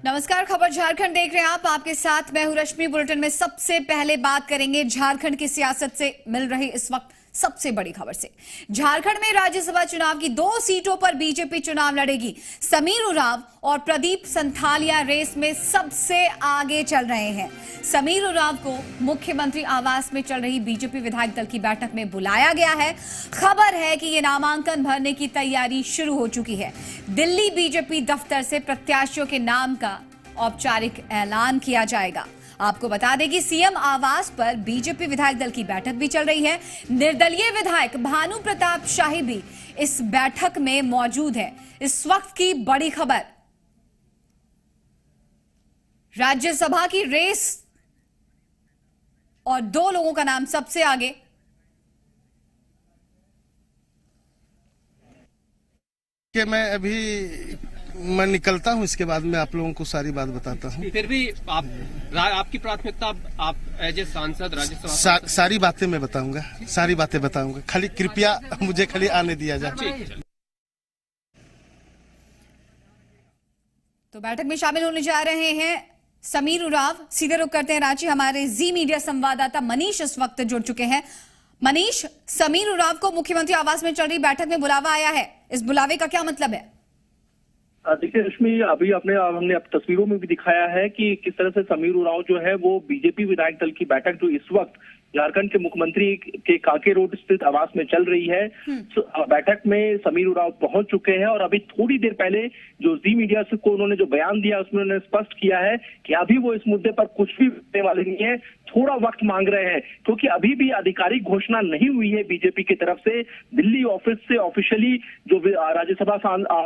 नमस्कार, खबर झारखंड देख रहे हैं आप। आपके साथ मैं हूं रश्मि। बुलेटिन में सबसे पहले बात करेंगे झारखंड की सियासत से मिल रही इस वक्त सबसे बड़ी खबर से। झारखंड में राज्यसभा चुनाव की 2 सीटों पर बीजेपी चुनाव लड़ेगी। समीर उरांव और प्रदीप संथालिया रेस में सबसे आगे चल रहे हैं। समीर उरांव को मुख्यमंत्री आवास में चल रही बीजेपी विधायक दल की बैठक में बुलाया गया है। खबर है कि ये नामांकन भरने की तैयारी शुरू हो चुकी है। दिल्ली बीजेपी दफ्तर से प्रत्याशियों के नाम का औपचारिक ऐलान किया जाएगा। आपको बता दें कि सीएम आवास पर बीजेपी विधायक दल की बैठक भी चल रही है। निर्दलीय विधायक भानु प्रताप शाही भी इस बैठक में मौजूद है। इस वक्त की बड़ी खबर, राज्यसभा की रेस और 2 लोगों का नाम सबसे आगे। कि मैं निकलता हूं, इसके बाद मैं आप लोगों को सारी बात बताता हूं। फिर भी आपकी प्राथमिकता, आप एज ए सांसद राज्यसभा सारी बातें मैं बताऊंगा, सारी बातें बताऊंगा। खाली कृपया मुझे खाली आने दिया जाए। तो बैठक में शामिल होने जा रहे हैं समीर उरांव। सीधे रुख करते हैं रांची। हमारे जी मीडिया संवाददाता मनीष इस वक्त जुड़ चुके हैं। मनीष, समीर उरांव को मुख्यमंत्री आवास में चल रही बैठक में बुलावा आया है। इस बुलावे का क्या मतलब है? देखिए रश्मि, अभी हमने तस्वीरों में भी दिखाया है कि किस तरह से समीर उरांव जो है वो बीजेपी विधायक दल की बैठक जो इस वक्त झारखंड के मुख्यमंत्री के कांके रोड स्थित आवास में चल रही है। बैठक में समीर उरांव पहुंच चुके हैं और अभी थोड़ी देर पहले जो जी मीडिया को उन्होंने जो बयान दिया उसमें उन्होंने स्पष्ट किया है कि अभी वो इस मुद्दे पर कुछ भी बोलने वाले नहीं है, थोड़ा वक्त मांग रहे हैं, क्योंकि अभी भी आधिकारिक घोषणा नहीं हुई है बीजेपी की तरफ से। दिल्ली ऑफिस से ऑफिशियली जो राज्यसभा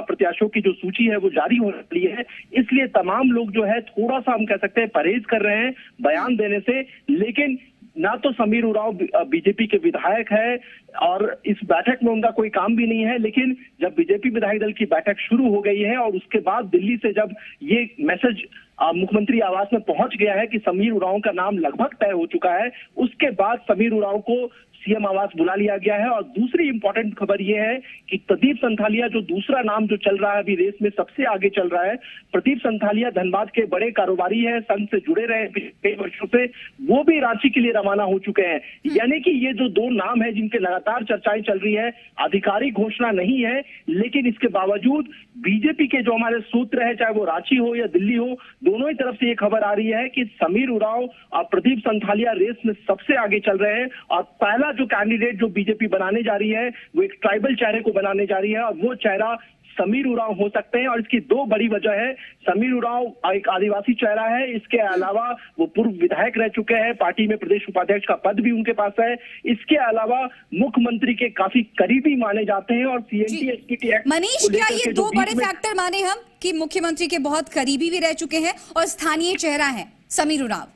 प्रत्याशियों की जो सूची है वो जारी हो रही है, इसलिए तमाम लोग जो है थोड़ा सा हम कह सकते हैं परहेज कर रहे हैं बयान देने से। लेकिन ना तो समीर उरांव बीजेपी के विधायक है और इस बैठक में उनका कोई काम भी नहीं है, लेकिन जब बीजेपी विधायक दल की बैठक शुरू हो गई है और उसके बाद दिल्ली से जब ये मैसेज मुख्यमंत्री आवास में पहुंच गया है कि समीर उरांव का नाम लगभग तय हो चुका है, उसके बाद समीर उरांव को सीएम आवास बुला लिया गया है। और दूसरी इंपॉर्टेंट खबर यह है कि प्रदीप संथालिया जो दूसरा नाम जो चल रहा है अभी रेस में सबसे आगे चल रहा है, प्रदीप संथालिया धनबाद के बड़े कारोबारी हैं, संघ से जुड़े रहे कई वर्षों से, वो भी रांची के लिए रवाना हो चुके हैं। यानी कि ये जो 2 नाम है जिनके लगातार चर्चाएं चल रही है, आधिकारिक घोषणा नहीं है, लेकिन इसके बावजूद बीजेपी के जो हमारे सूत्र है, चाहे वो रांची हो या दिल्ली हो, दोनों ही तरफ से ये खबर आ रही है कि समीर उरांव और प्रदीप संथालिया रेस में सबसे आगे चल रहे हैं। और पहला जो कैंडिडेट जो बीजेपी बनाने जा रही है वो एक ट्राइबल चेहरे को बनाने जा रही है और वो चेहरा समीर उरांव हो सकते हैं। और इसकी 2 बड़ी वजह है। समीर उरांव एक आदिवासी चेहरा है, इसके अलावा वो पूर्व विधायक रह चुके हैं, पार्टी में प्रदेश उपाध्यक्ष का पद भी उनके पास है, इसके अलावा मुख्यमंत्री के काफी करीबी माने जाते हैं। और सीएनटी एसपीटी एक्ट मनीष, क्या ये 2 बड़े फैक्टर माने हम कि मुख्यमंत्री के बहुत करीबी भी रह चुके हैं और स्थानीय चेहरा है समीर उरांव?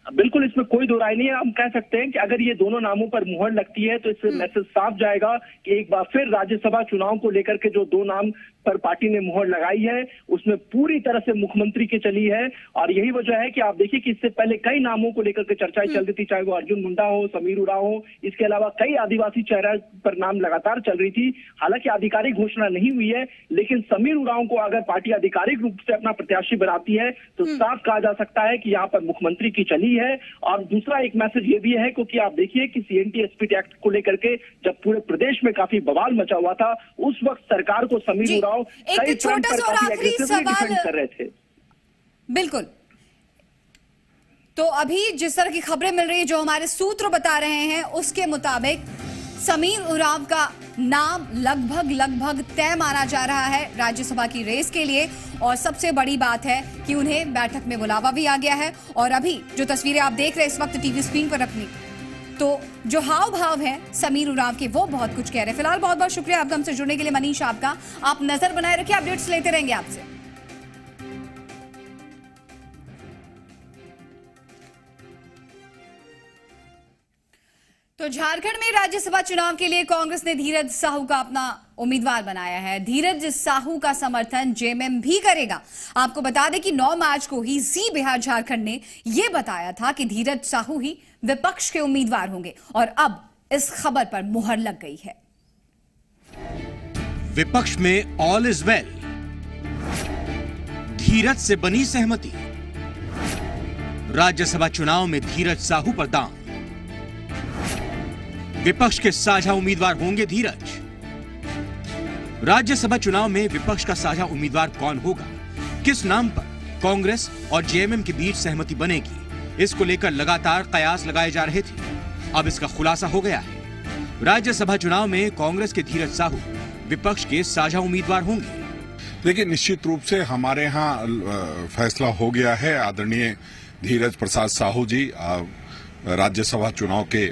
बिल्कुल, इसमें कोई दो राय नहीं है। हम कह सकते हैं कि अगर ये दोनों नामों पर मुहर लगती है तो इससे मैसेज साफ जाएगा कि एक बार फिर राज्यसभा चुनाव को लेकर के जो 2 नाम पर पार्टी ने मुहर लगाई है उसमें पूरी तरह से मुख्यमंत्री की चली है। और यही वजह है कि आप देखिए कि इससे पहले कई नामों को लेकर के चर्चाएं चल रही थी, चाहे वो अर्जुन मुंडा हो, समीर उरांव हो, इसके अलावा कई आदिवासी चेहरा पर नाम लगातार चल रही थी। हालांकि आधिकारिक घोषणा नहीं हुई है, लेकिन समीर उरांव को अगर पार्टी आधिकारिक रूप से अपना प्रत्याशी बनाती है तो साफ कहा जा सकता है कि यहाँ पर मुख्यमंत्री की चली है। और दूसरा एक मैसेज ये भी है, क्योंकि आप देखिए कि सीएनटी एसपीटी एक्ट को लेकर के जब पूरे प्रदेश में काफी बवाल मचा हुआ था, उस वक्त सरकार को समीर उरांव एक छोटा सा और आखिरी सवाल कर रहे थे। बिल्कुल। तो अभी जिस तरह की खबरें मिल रही है, जो हमारे सूत्र बता रहे हैं, उसके मुताबिक समीर उरांव का नाम लगभग तय माना जा रहा है राज्यसभा की रेस के लिए। और सबसे बड़ी बात है कि उन्हें बैठक में बुलावा भी आ गया है। और अभी जो तस्वीरें आप देख रहे हैं इस वक्त टीवी स्क्रीन पर अपनी, तो जो हाव भाव है समीर उरांव के, वो बहुत कुछ कह रहे हैं। फिलहाल बहुत बहुत शुक्रिया आपका हमसे जुड़ने के लिए मनीष। आपका आप नजर बनाए रखिए, अपडेट्स लेते रहेंगे आपसे। तो झारखंड में राज्यसभा चुनाव के लिए कांग्रेस ने धीरज साहू का अपना उम्मीदवार बनाया है। धीरज साहू का समर्थन जेएमएम भी करेगा। आपको बता दें कि 9 मार्च को ही जी बिहार झारखंड ने यह बताया था कि धीरज साहू ही विपक्ष के उम्मीदवार होंगे और अब इस खबर पर मुहर लग गई है। विपक्ष में ऑल इज वेल। धीरज से बनी सहमति। राज्यसभा चुनाव में धीरज साहू पर दांव। विपक्ष के साझा उम्मीदवार होंगे धीरज। राज्यसभा चुनाव में विपक्ष का साझा उम्मीदवार कौन होगा, किस नाम पर कांग्रेस और जेएमएम के बीच सहमति बनेगी, इसको लेकर लगातार कयास लगाए जा रहे थे। अब इसका खुलासा हो गया है। राज्यसभा चुनाव में कांग्रेस के धीरज साहू विपक्ष के साझा उम्मीदवार होंगे। देखिए, निश्चित रूप से हमारे यहाँ फैसला हो गया है। आदरणीय धीरज प्रसाद साहू जी राज्यसभा चुनाव के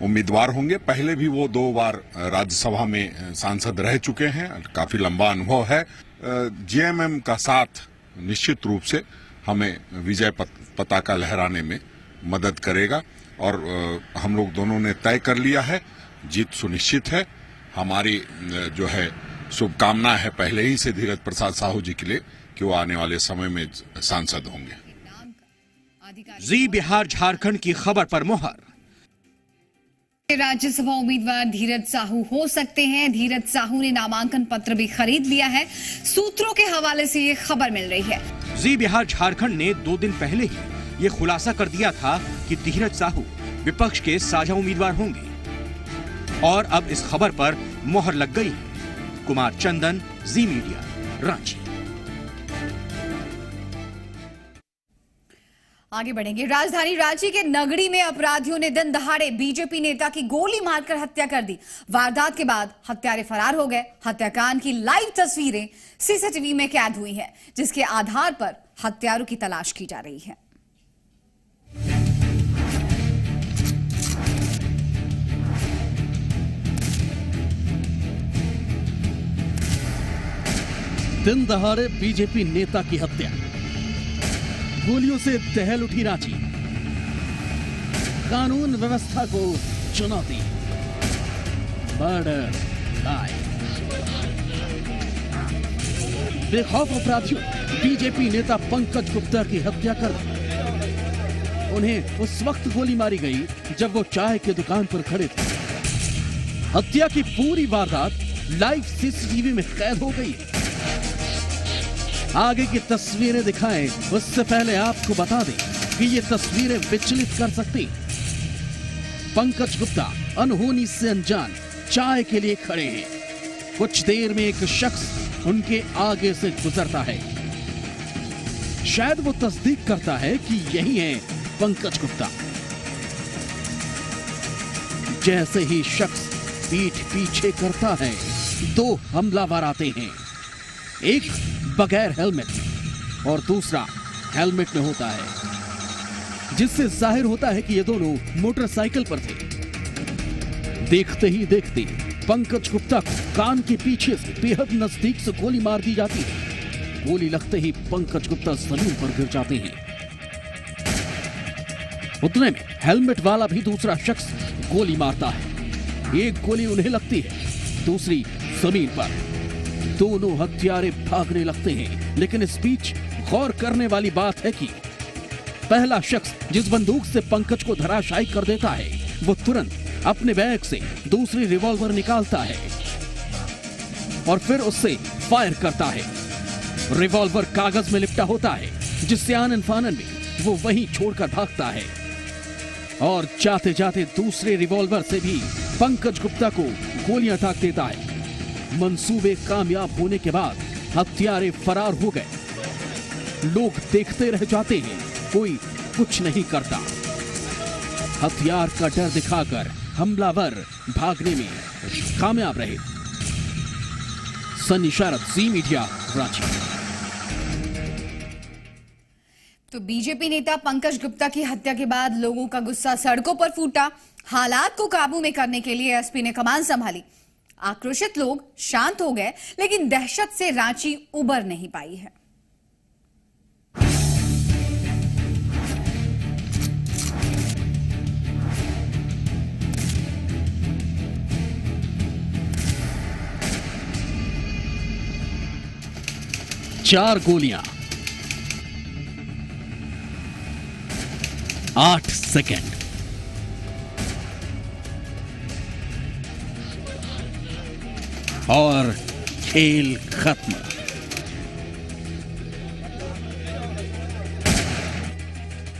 उम्मीदवार होंगे। पहले भी वो 2 बार राज्यसभा में सांसद रह चुके हैं, काफी लंबा अनुभव है। जेएमएम का साथ निश्चित रूप से हमें विजय पताका लहराने में मदद करेगा और हम लोग दोनों ने तय कर लिया है, जीत सुनिश्चित है। हमारी जो है शुभकामना है पहले ही से धीरज प्रसाद साहू जी के लिए कि वो आने वाले समय में सांसद होंगे। जी बिहार झारखंड की खबर पर मुहर। राज्यसभा उम्मीदवार धीरज साहू हो सकते हैं। धीरज साहू ने नामांकन पत्र भी खरीद लिया है। सूत्रों के हवाले से ये खबर मिल रही है। जी बिहार झारखंड ने 2 दिन पहले ही ये खुलासा कर दिया था कि धीरज साहू विपक्ष के साझा उम्मीदवार होंगे और अब इस खबर पर मोहर लग गई है। कुमार चंदन, जी मीडिया, रांची। आगे बढ़ेंगे। राजधानी रांची के नगड़ी में अपराधियों ने दिन दहाड़े बीजेपी नेता की गोली मारकर हत्या कर दी। वारदात के बाद हत्यारे फरार हो गए। हत्याकांड की लाइव तस्वीरें सीसीटीवी में कैद हुई हैं, जिसके आधार पर हत्यारों की तलाश की जा रही है। दिन दहाड़े बीजेपी नेता की हत्या, गोलियों से दहल उठी रांची। कानून व्यवस्था को चुनौती, मर्डर लाइव। बेखौफ अपराधियों बीजेपी नेता पंकज गुप्ता की हत्या कर दी। उन्हें उस वक्त गोली मारी गई जब वो चाय की दुकान पर खड़े थे। हत्या की पूरी वारदात लाइव सीसीटीवी में कैद हो गई। आगे की तस्वीरें दिखाएं उससे पहले आपको बता दें कि ये तस्वीरें विचलित कर सकती। पंकज गुप्ता अनहोनी से अनजान चाय के लिए खड़े हैं। कुछ देर में एक शख्स उनके आगे से गुजरता है। शायद वो तस्दीक करता है कि यही है पंकज गुप्ता। जैसे ही शख्स पीठ पीछे करता है, 2 हमलावर आते हैं। एक बगैर हेलमेट और दूसरा हेलमेट में होता है, जिससे जाहिर होता है कि ये दोनों मोटरसाइकिल पर थे। देखते ही देखते पंकज गुप्ता को कान के पीछे से बेहद नजदीक से गोली मार दी जाती है। गोली लगते ही पंकज गुप्ता जमीन पर गिर जाते हैं। उतने में हेलमेट वाला भी दूसरा शख्स गोली मारता है। एक गोली उन्हें लगती है, दूसरी जमीन पर। दोनों हत्यारे भागने लगते हैं, लेकिन इस बीच गौर करने वाली बात है कि पहला शख्स जिस बंदूक से पंकज को धराशायी कर देता है, वो तुरंत अपने बैग से दूसरी रिवॉल्वर निकालता है और फिर उससे फायर करता है। रिवॉल्वर कागज में लिपटा होता है, जिससे आनन फानन में वो वहीं छोड़कर भागता है और जाते जाते दूसरे रिवॉल्वर से भी पंकज गुप्ता को गोलियां दाग देता है। मंसूबे कामयाब होने के बाद हत्यारे फरार हो गए। लोग देखते रह जाते हैं, कोई कुछ नहीं करता। हथियार का डर दिखाकर हमलावर भागने में कामयाब रहे। सन्नी शरद, जी मीडिया, रांची। तो बीजेपी नेता पंकज गुप्ता की हत्या के बाद लोगों का गुस्सा सड़कों पर फूटा। हालात को काबू में करने के लिए एसपी ने कमान संभाली। आक्रोशित लोग शांत हो गए, लेकिन दहशत से रांची उबर नहीं पाई है। चार गोलियां, 8 सेकंड। और खेल खत्म।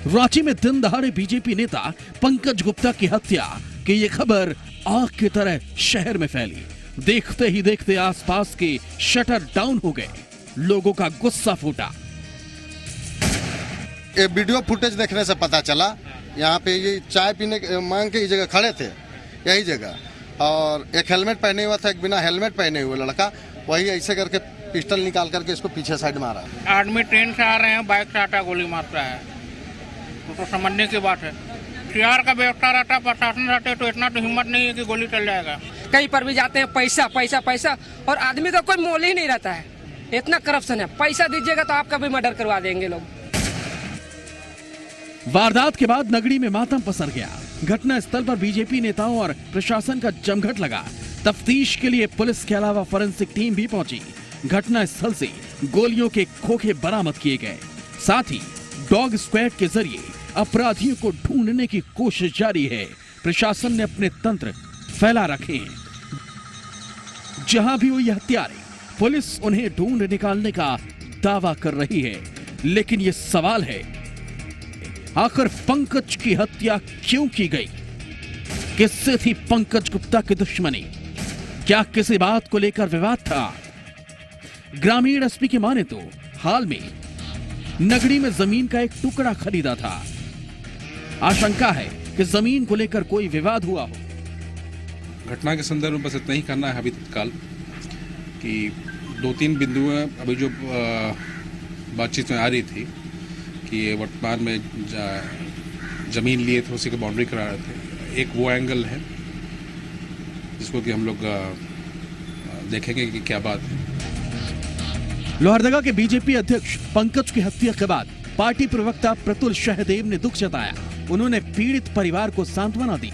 रांची में दिन दहाड़े बीजेपी नेता पंकज गुप्ता की हत्या की ये खबर आग की तरह शहर में फैली। देखते ही देखते आसपास के शटर डाउन हो गए, लोगों का गुस्सा फूटा। ये वीडियो फुटेज देखने से पता चला, यहाँ पे ये चाय पीने मांग के इस जगह खड़े थे, यही जगह, और एक हेलमेट पहने हुआ था, एक बिना हेलमेट पहने हुए लड़का, वही ऐसे करके पिस्टल निकाल करके इसको पीछे साइड मारा। आदमी ट्रेन से आ रहे हैं, बाइक से आता गोली मारता है, तो समझने की बात है। सीआर का व्यवस्था रहता, प्रशासन रहते तो इतना तो हिम्मत नहीं है कि गोली चल जाएगा। कहीं पर भी जाते हैं पैसा पैसा पैसा, और आदमी का कोई मोल ही नहीं रहता है। इतना करप्शन है, पैसा दीजिएगा तो आपका भी मर्डर करवा देंगे लोग। वारदात के बाद नगरी में मातम पसर गया। घटना स्थल पर बीजेपी नेताओं और प्रशासन का जमघट लगा। तफ्तीश के लिए पुलिस के अलावा फोरेंसिक टीम भी पहुंची। घटना स्थल से गोलियों के खोखे बरामद किए गए। साथ ही डॉग स्क्वाड के जरिए अपराधियों को ढूंढने की कोशिश जारी है। प्रशासन ने अपने तंत्र फैला रखे हैं। जहां भी हुई हत्यारे, पुलिस उन्हें ढूंढ निकालने का दावा कर रही है। लेकिन यह सवाल है, आखिर पंकज की हत्या क्यों की गई? किससे थी पंकज गुप्ता की दुश्मनी? क्या किसी बात को लेकर विवाद था? ग्रामीण एसपी की माने तो हाल में नगरी में जमीन का एक टुकड़ा खरीदा था। आशंका है कि जमीन को लेकर कोई विवाद हुआ हो। घटना के संदर्भ में बस इतना ही करना है अभी तत्काल कि 2-3 बिंदु अभी जो बातचीत में आ रही थी कि वर्तमान में जमीन लिए थे, उसी की बाउंड्री करा रहे थे। एक वो एंगल है जिसको कि हम लोग देखेंगे कि क्या बात है। लोहरदगा के बीजेपी अध्यक्ष पंकज की हत्या के बाद पार्टी प्रवक्ता प्रतुल सहदेव ने दुख जताया। उन्होंने पीड़ित परिवार को सांत्वना दी।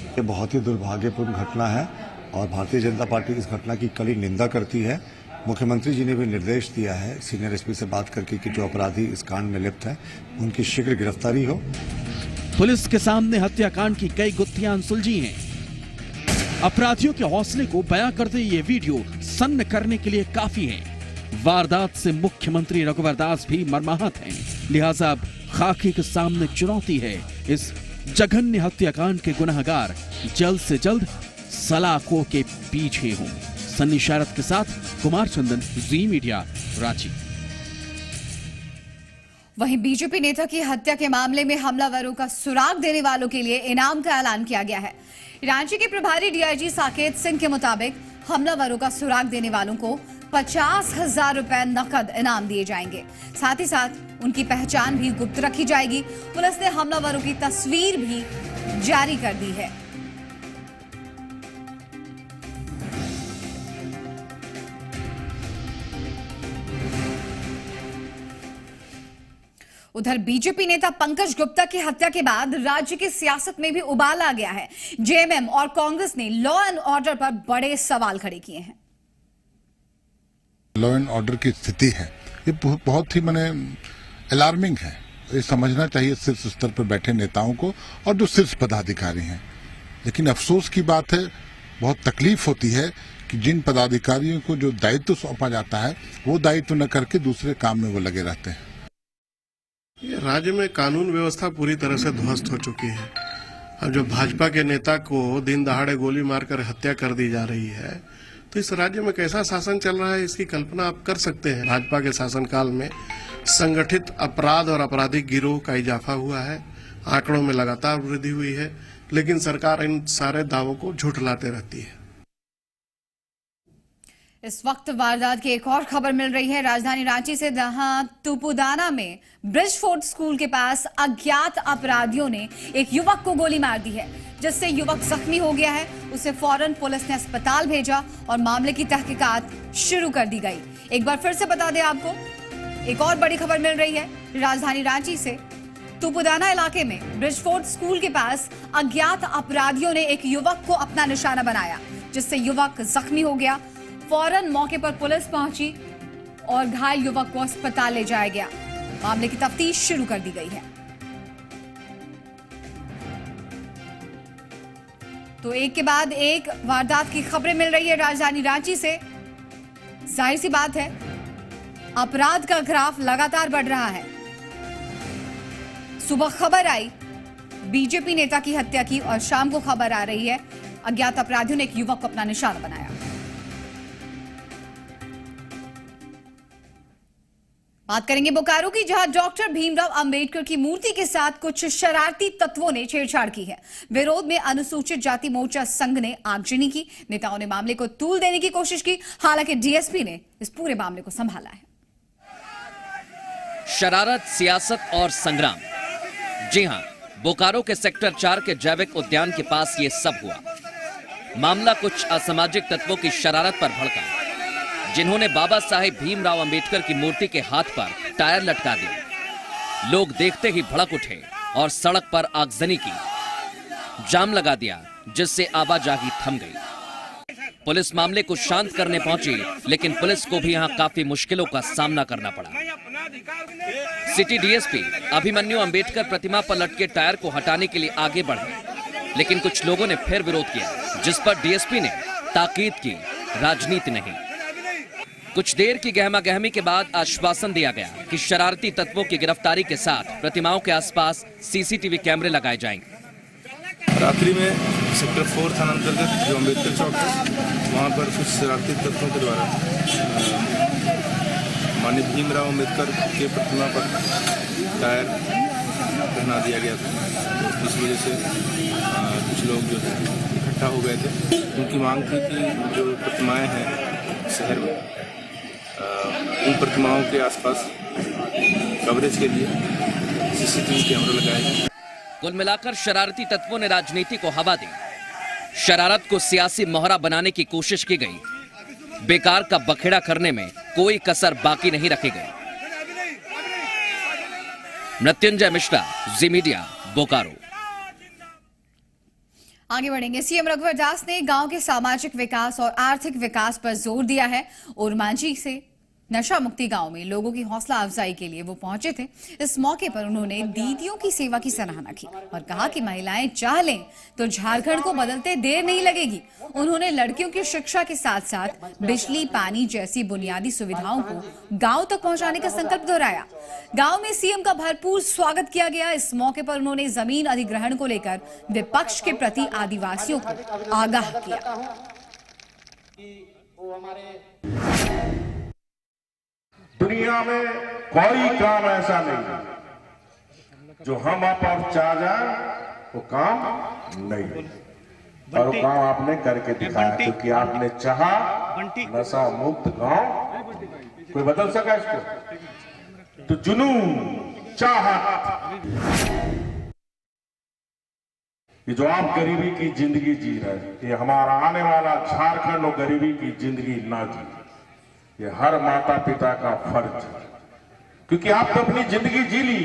ये बहुत ही दुर्भाग्यपूर्ण घटना है और भारतीय जनता पार्टी इस घटना की कड़ी निंदा करती है। मुख्यमंत्री जी ने भी निर्देश दिया है सीनियर एसपी से बात करके कि जो अपराधी इस कांड में लिप्त है उनकी शीघ्र गिरफ्तारी हो। पुलिस के सामने हत्याकांड की कई गुत्थियां सुलझी हैं। अपराधियों के हौसले को बयां करते ये वीडियो सन्न करने के लिए काफी है। वारदात से मुख्यमंत्री रघुवर दास भी मर्माहत हैं। लिहाजा अब खाकी के सामने चुनौती है, इस जघन्य हत्याकांड के गुनहगार जल्द से जल्द सलाखों के पीछे हों। सन्नी शारद के साथ कुमार चंदन, जी मीडिया, रांची। वहीं बीजेपी नेता की हत्या के मामले में हमलावरों का सुराग देने वालों के लिए इनाम का ऐलान किया गया है। रांची के प्रभारी डीआईजी साकेत सिंह के मुताबिक हमलावरों का सुराग देने वालों को 50,000 रुपए नकद इनाम दिए जाएंगे। साथ ही साथ उनकी पहचान भी गुप्त रखी जाएगी। पुलिस ने हमलावरों की तस्वीर भी जारी कर दी है। उधर बीजेपी नेता पंकज गुप्ता की हत्या के बाद राज्य की सियासत में भी उबाल आ गया है। जेएमएम और कांग्रेस ने लॉ एंड ऑर्डर पर बड़े सवाल खड़े किए हैं। लॉ एंड ऑर्डर की स्थिति है ये बहुत ही माने अलार्मिंग है। ये समझना चाहिए शीर्ष स्तर पर बैठे नेताओं को और जो शीर्ष पदाधिकारी हैं। लेकिन अफसोस की बात है, बहुत तकलीफ होती है कि जिन पदाधिकारियों को जो दायित्व सौंपा जाता है वो दायित्व न करके दूसरे काम में वो लगे रहते हैं। राज्य में कानून व्यवस्था पूरी तरह से ध्वस्त हो चुकी है। अब जो भाजपा के नेता को दिन दहाड़े गोली मारकर हत्या कर दी जा रही है, तो इस राज्य में कैसा शासन चल रहा है इसकी कल्पना आप कर सकते हैं। भाजपा के शासनकाल में संगठित अपराध और आपराधिक गिरोह का इजाफा हुआ है, आंकड़ों में लगातार वृद्धि हुई है, लेकिन सरकार इन सारे दावों को झुठलाते रहती है। इस वक्त वारदात की एक और खबर मिल रही है राजधानी रांची से, जहां तुपुदाना में ब्रिजफोर्ड स्कूल के पास अज्ञात अपराधियों ने एक युवक को गोली मार दी है, जिससे युवक जख्मी हो गया है। उसे फौरन पुलिस ने अस्पताल भेजा और मामले की तहकीकात शुरू कर दी गई। एक बार फिर से बता दें आपको, एक और बड़ी खबर मिल रही है राजधानी रांची से। तुपुदाना इलाके में ब्रिजफोर्ड स्कूल के पास अज्ञात अपराधियों ने एक युवक को अपना निशाना बनाया, जिससे युवक जख्मी हो गया। फौरन मौके पर पुलिस पहुंची और घायल युवक को अस्पताल ले जाया गया। मामले की तफ्तीश शुरू कर दी गई है। तो एक के बाद एक वारदात की खबरें मिल रही है राजधानी रांची से। जाहिर सी बात है, अपराध का ग्राफ लगातार बढ़ रहा है। सुबह खबर आई बीजेपी नेता की हत्या की और शाम को खबर आ रही है अज्ञात अपराधियों ने एक युवक को अपना निशाना बनाया। बात करेंगे बोकारो की, जहां डॉक्टर भीमराव अंबेडकर की मूर्ति के साथ कुछ शरारती तत्वों ने छेड़छाड़ की है। विरोध में अनुसूचित जाति मोर्चा संघ ने आगजनी की। नेताओं ने मामले को तूल देने की कोशिश की, हालांकि डीएसपी ने इस पूरे मामले को संभाला है। शरारत, सियासत और संग्राम। जी हां, बोकारो के सेक्टर 4 के जैविक उद्यान के पास ये सब हुआ। मामला कुछ असामाजिक तत्वों की शरारत पर भड़का, जिन्होंने बाबा साहेब भीमराव अंबेडकर की मूर्ति के हाथ पर टायर लटका दिए। लोग देखते ही भड़क उठे और सड़क पर आगजनी की, जाम लगा दिया, जिससे आवाजाही थम गई। पुलिस मामले को शांत करने पहुंची, लेकिन पुलिस को भी यहां काफी मुश्किलों का सामना करना पड़ा। सिटी डीएसपी अभिमन्यु अंबेडकर प्रतिमा पर लटके टायर को हटाने के लिए आगे बढ़े, लेकिन कुछ लोगों ने फिर विरोध किया, जिस पर डीएसपी ने ताकीद की, राजनीति नहीं। कुछ देर की गहमागहमी के बाद आश्वासन दिया गया कि शरारती तत्वों की गिरफ्तारी के साथ प्रतिमाओं के आसपास सीसीटीवी कैमरे लगाए जाएंगे। रात्रि में सेक्टर 4 थाना अंतर्गत जो अम्बेडकर चौक है, वहाँ पर कुछ शरारती तत्वों के द्वारा माननीय भीमराव अम्बेडकर के प्रतिमा पर टायर पहना दिया गया था। तो इस वजह से कुछ लोग जो है इकट्ठा हो गए थे। उनकी मांग थी कि जो प्रतिमाएं हैं शहर में, उन प्रतिमाओं के आसपास कवरेज के लिए सीसीटीवी कैमरा लगाए गए। कुल मिलाकर शरारती तत्वों ने राजनीति को हवा दी। शरारत को सियासी मोहरा बनाने की कोशिश की गई। बेकार का बखेड़ा करने में कोई कसर बाकी नहीं रखी गई। मृत्युंजय मिश्रा, जी मीडिया, बोकारो। आगे बढ़ेंगे। सीएम रघुवर दास ने गांव के सामाजिक विकास और आर्थिक विकास पर जोर दिया है। ओरमांझी से नशा मुक्ति गांव में लोगों की हौसला अफजाई के लिए वो पहुंचे थे। इस मौके पर उन्होंने दीदियों की सेवा की सराहना की और कहा कि महिलाएं चाह लें तो झारखंड को बदलते देर नहीं लगेगी। उन्होंने लड़कियों की शिक्षा के साथ साथ बिजली, पानी जैसी बुनियादी सुविधाओं को गांव तक पहुंचाने का संकल्प दोहराया। गांव में सीएम का भरपूर स्वागत किया गया। इस मौके पर उन्होंने जमीन अधिग्रहण को लेकर विपक्ष के प्रति आदिवासियों को आगाह किया। दुनिया में कोई काम ऐसा नहीं जो हम आप चाह जाए वो काम नहीं, और वो काम आपने करके दिखाया, क्योंकि आपने चाहा नशा मुक्त गांव। कोई बदल सका इसको? तो जुनून, चाहत, ये जो आप गरीबी की जिंदगी जी रहे, ये हमारा आने वाला झारखंड और गरीबी की जिंदगी ना जी, ये हर माता पिता का फर्ज है, क्योंकि आप तो अपनी जिंदगी जी ली,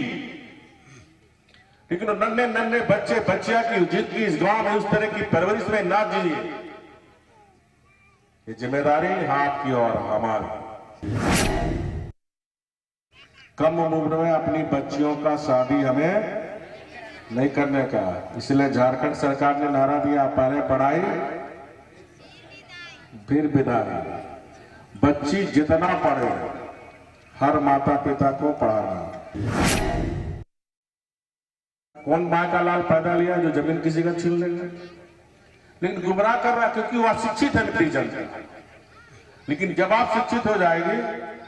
लेकिन नन्हे नन्हे बच्चे बच्चिया की जिंदगी इस गांव में उस तरह की परवरिश में ना जिए। ये जिम्मेदारी आपकी और हमारी। कम उम्र में अपनी बच्चियों का शादी हमें नहीं करने का, इसलिए झारखंड सरकार ने नारा दिया, पहले पढ़ाई फिर विदाई। बच्ची जितना पढ़े, हर माता पिता को पढ़ाना। कौन माँ का लाल पैदा लिया जो जमीन किसी का छीन लेगा? लेकिन गुमराह कर रहा, क्योंकि वो अशिक्षित है नतीजा। लेकिन जब आप शिक्षित हो जाएंगे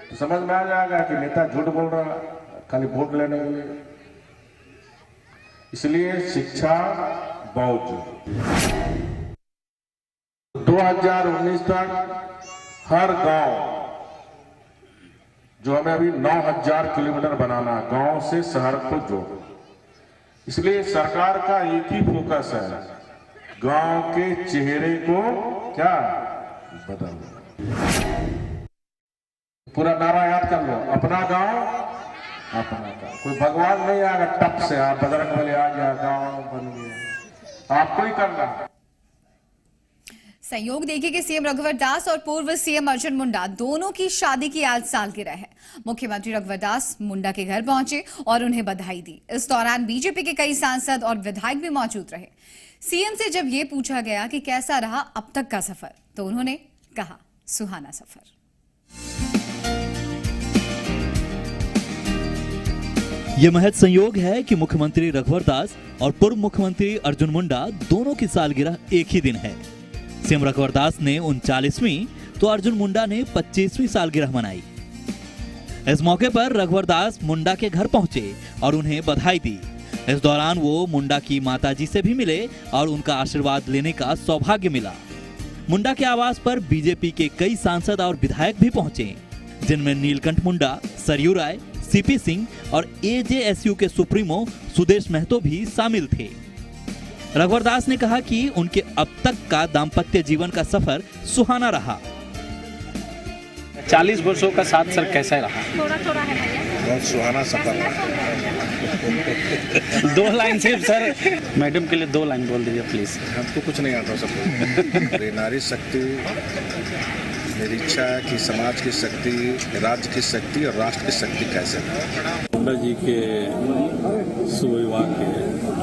तो समझ में आ जाएगा कि नेता झूठ बोल रहा खाली वोट लेने के लिए। इसलिए शिक्षा बहुत जरूरी। 2019 तक हर गांव, जो हमें अभी 9000 किलोमीटर बनाना, गांव से शहर को जोड़ो। इसलिए सरकार का एक ही फोकस है, गांव के चेहरे को क्या बदलना। पूरा नारा याद कर लो, अपना गांव अपना गांव। कोई भगवान नहीं आएगा टप से, आप बजरंग बली आ गया, गांव बन गया, आपको ही करना। संयोग देखिए कि सीएम रघुवर दास और पूर्व सीएम अर्जुन मुंडा दोनों की शादी की आज सालगिरह है। मुख्यमंत्री रघुवर दास मुंडा के घर पहुंचे और उन्हें बधाई दी। इस दौरान बीजेपी के कई सांसद और विधायक भी मौजूद रहे। सीएम से जब ये पूछा गया कि कैसा रहा अब तक का सफर, तो उन्होंने कहा, सुहाना सफर। ये महज संयोग है कि मुख्यमंत्री रघुवर दास और पूर्व मुख्यमंत्री अर्जुन मुंडा दोनों की सालगिरह एक ही दिन है। सीएम रघुवर दास ने 39वीं तो अर्जुन मुंडा ने 25वीं सालगिरह मनाई। इस मौके पर रघुवर दास मुंडा के घर पहुंचे और उन्हें बधाई दी। इस दौरान वो मुंडा की माताजी से भी मिले और उनका आशीर्वाद लेने का सौभाग्य मिला। मुंडा के आवास पर बीजेपी के कई सांसद और विधायक भी पहुंचे, जिनमें नीलकंठ मुंडा, सरयू राय, सीपी सिंह और एजेएसयू के सुप्रीमो सुदेश महतो भी शामिल थे। रघुवर दास ने कहा कि उनके अब तक का दाम्पत्य जीवन का सफर सुहाना रहा। 40 वर्षों का साथ सर कैसा रहा? थोड़ा है भैया। बहुत सुहाना सफर रहा। 2 लाइन सिर्फ सर, मैडम के लिए 2 लाइन बोल दीजिए प्लीज। हमको कुछ नहीं आता सबको। नारी शक्ति, मेरी इच्छा है कि समाज की शक्ति, राज्य की शक्ति और राष्ट्र की शक्ति कैसे है। मुंडा जी के शुभ विवाह के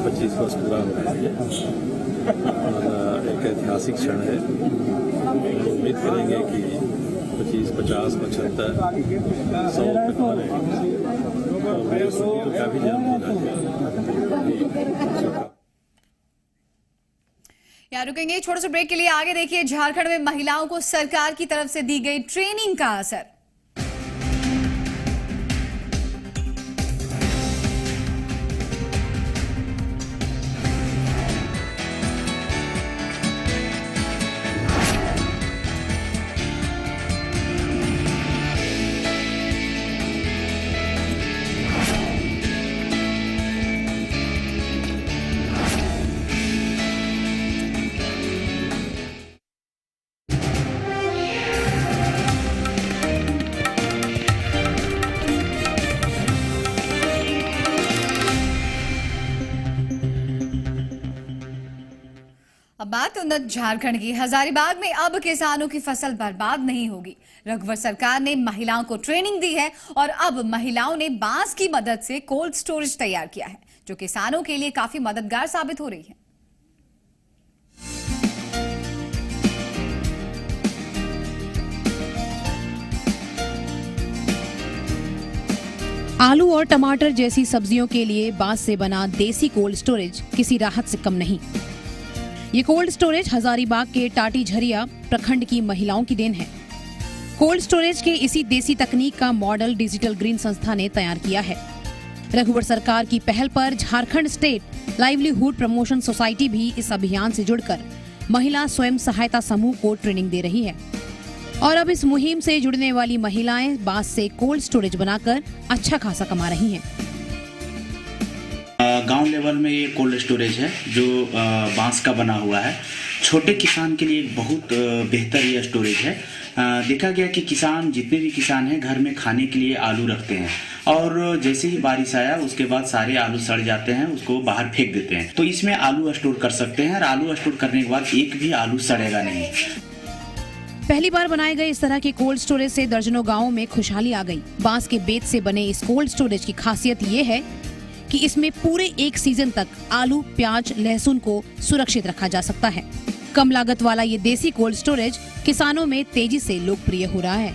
25 वर्ष पूरा हो रहा है और एक ऐतिहासिक क्षण है। उम्मीद करेंगे कि 25, 50, 75, 100 तक माने और मेरे सुपुत्र का भी जन्मदिन है। यहाँ रुकेंगे छोटे से ब्रेक के लिए। आगे देखिए, झारखंड में महिलाओं को सरकार की तरफ से दी गई ट्रेनिंग का असर। अब बात उन्नत झारखंड की। हजारीबाग में अब किसानों की फसल बर्बाद नहीं होगी। रघुवर सरकार ने महिलाओं को ट्रेनिंग दी है और अब महिलाओं ने बांस की मदद से कोल्ड स्टोरेज तैयार किया है, जो किसानों के लिए काफी मददगार साबित हो रही है। आलू और टमाटर जैसी सब्जियों के लिए बांस से बना देसी कोल्ड स्टोरेज किसी राहत से कम नहीं। ये कोल्ड स्टोरेज हजारीबाग के टाटी झरिया प्रखंड की महिलाओं की देन है। कोल्ड स्टोरेज के इसी देसी तकनीक का मॉडल डिजिटल ग्रीन संस्था ने तैयार किया है। रघुवर सरकार की पहल पर Jharkhand state livelihood promotion society भी इस अभियान से जुड़कर महिला स्वयं सहायता समूह को ट्रेनिंग दे रही है और अब इस मुहिम से जुड़ने वाली महिलाएं बांस से कोल्ड स्टोरेज बनाकर अच्छा खासा कमा रही हैं। गांव लेवल में ये कोल्ड स्टोरेज है जो बांस का बना हुआ है। छोटे किसान के लिए एक बहुत बेहतर ये स्टोरेज है। देखा गया कि किसान, जितने भी किसान हैं, घर में खाने के लिए आलू रखते हैं और जैसे ही बारिश आया उसके बाद सारे आलू सड़ जाते हैं, उसको बाहर फेंक देते हैं। तो इसमें आलू स्टोर कर सकते हैं और आलू स्टोर करने के बाद एक भी आलू सड़ेगा नहीं। पहली बार बनाए गए इस तरह के कोल्ड स्टोरेज से दर्जनों गाँवों में खुशहाली आ गई। बांस के बेत से बने इस कोल्ड स्टोरेज की खासियत ये है कि इसमें पूरे एक सीजन तक आलू, प्याज, लहसुन को सुरक्षित रखा जा सकता है। कम लागत वाला ये देसी कोल्ड स्टोरेज किसानों में तेजी से लोकप्रिय हो रहा है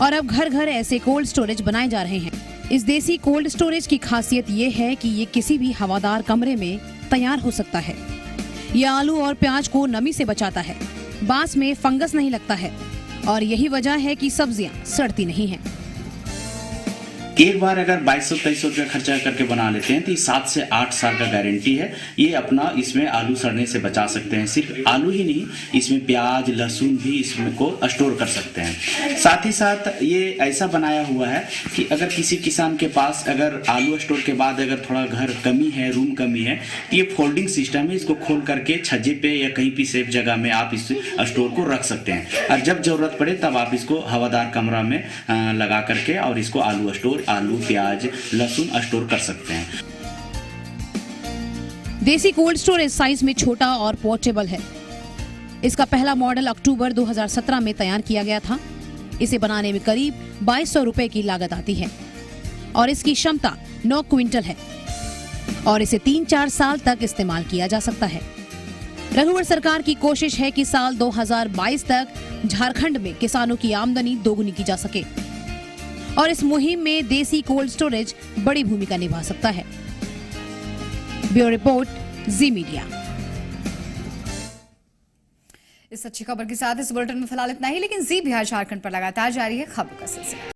और अब घर घर ऐसे कोल्ड स्टोरेज बनाए जा रहे हैं। इस देसी कोल्ड स्टोरेज की खासियत ये है कि ये किसी भी हवादार कमरे में तैयार हो सकता है। ये आलू और प्याज को नमी से बचाता है, बांस में फंगस नहीं लगता है और यही वजह है कि सब्जियां सड़ती नहीं हैं। एक बार अगर 2200-2300 रुपया खर्चा करके बना लेते हैं तो 7 से 8 साल का गारंटी है। ये अपना इसमें आलू सड़ने से बचा सकते हैं। सिर्फ आलू ही नहीं, इसमें प्याज, लहसुन भी इसमें को स्टोर कर सकते हैं। साथ ही साथ ये ऐसा बनाया हुआ है कि अगर किसी किसान के पास अगर आलू स्टोर के बाद अगर थोड़ा घर कमी है, रूम कमी है, तो ये फोल्डिंग सिस्टम है। इसको खोल करके छज्जे पे या कहीं भी सेफ जगह में आप इस स्टोर को रख सकते हैं और जब जरूरत पड़े तब आप इसको हवादार कमरा में लगा करके और इसको आलू स्टोर, आलू, प्याज, लहसुन स्टोर कर सकते हैं। देसी कोल्ड स्टोरेज साइज में छोटा और पोर्टेबल है। इसका पहला मॉडल अक्टूबर 2017 में तैयार किया गया था। इसे बनाने में करीब 2200 रुपए की लागत आती है और इसकी क्षमता 9 क्विंटल है और इसे 3-4 साल तक इस्तेमाल किया जा सकता है। रघुवर सरकार की कोशिश है कि साल 2022 तक झारखंड में किसानों की आमदनी दोगुनी की जा सके और इस मुहिम में देसी कोल्ड स्टोरेज बड़ी भूमिका निभा सकता है। ब्यूरो रिपोर्ट, जी मीडिया। इस अच्छी खबर के साथ इस बुलेटिन में फिलहाल इतना ही, लेकिन जी बिहार झारखंड पर लगातार जारी है खबरों का सिलसिला।